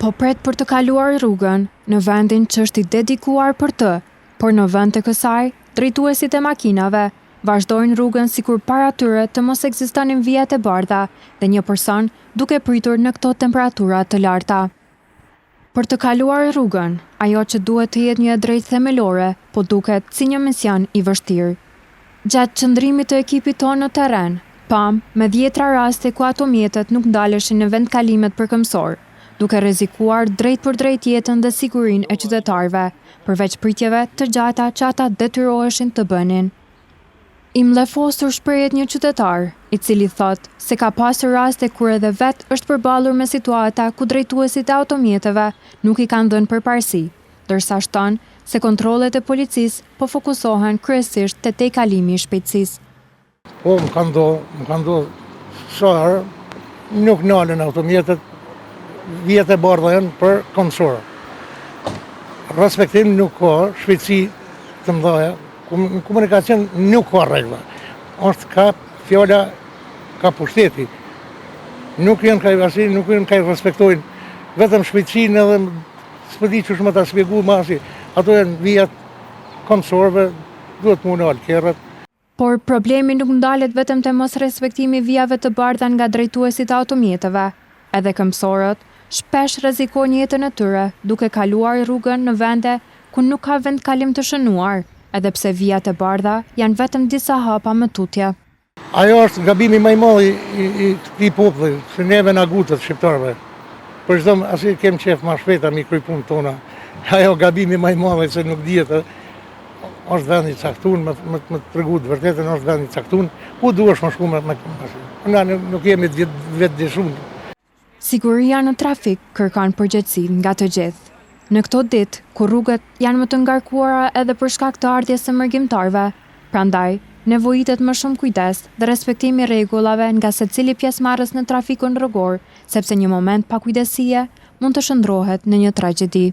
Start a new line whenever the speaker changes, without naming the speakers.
Po pret për të kaluar rrugën në vendin që është i dedikuar për të, por në vend të kësaj, drejtuesit e makinave vazhdojnë rrugën sikur para tyre të mos ekzistonin vijat e bardha dhe një person duke pritur në këto temperatura të larta. Për të kaluar rrugën, ajo që duhet të jetë një drejtë themelore, po duket si një mision i vështirë. Gjatë qëndrimit të ekipit tonë në terren, pam me 10 raste ku ato mjetet nuk ndaleshin në vendkalimet përkëmsor, duke rrezikuar drejt për drejt jetën dhe sigurinë e qytetarëve, përveç pritjeve të gjata që ata detyroheshin të bënin. I mlefosur shprehet një qytetar, i cili thot se ka pasur raste kur edhe vet është përballur me situata ku drejtuesit e automjeteve nuk i kanë dhënë përparësi, ndërsa shton se kontrollet e policisë po fokusohen kryesisht te tejkalimi i shpejtësisë.
Po, më ka ndodhur shahar, nuk nalen automjetet, vjet e bardha janë për komsor. Respektim nuk ka, shpejtësi të mëdha, në komunikacion nuk ka rregulla. Është ka fjala, ka pushteti. Nuk janë kaj respektojnë vetëm shpejtësinë edhe s'po di çu më ta shpjegoj masi. Ato janë vijat komsorëve, duhet më nal kerrat.
Por problemi nuk ndalet vetëm te mos respektimi vijave të bardha nga drejtuesit e automjeteve. Edhe këmsorët shpesh rrezikojnë jetën e tyre duke kaluar rrugën në vende ku nuk ka vendkalim të shënuar, edhe pse vijat e bardha janë vetëm disa hapa më tutje.
Ajo është gabimi më i madh i këtij populli, që neve na gutet shqiptarëve. Për çdo asi kem qef më shpejt mi kryj punën tona. Ajo gabimi më i madh se nuk dihet. Është vendi i caktuar, më tregu të vërtetën është vendi i caktuar, ku duhesh më shku me na nuk jemi vetë dishun.
Siguria në trafik kërkon përgjegjësi nga të gjithë. Në këto ditë, ku rrugët janë më të ngarkuara edhe për shkak të ardhjes së mërgjimtarëve, prandaj nevojitet më shumë kujdes dhe respektimi i rregullave nga secili pjesëmarrës në trafikun rrugor, sepse një moment pakujdesie mund të shndrohet në një tragjedi.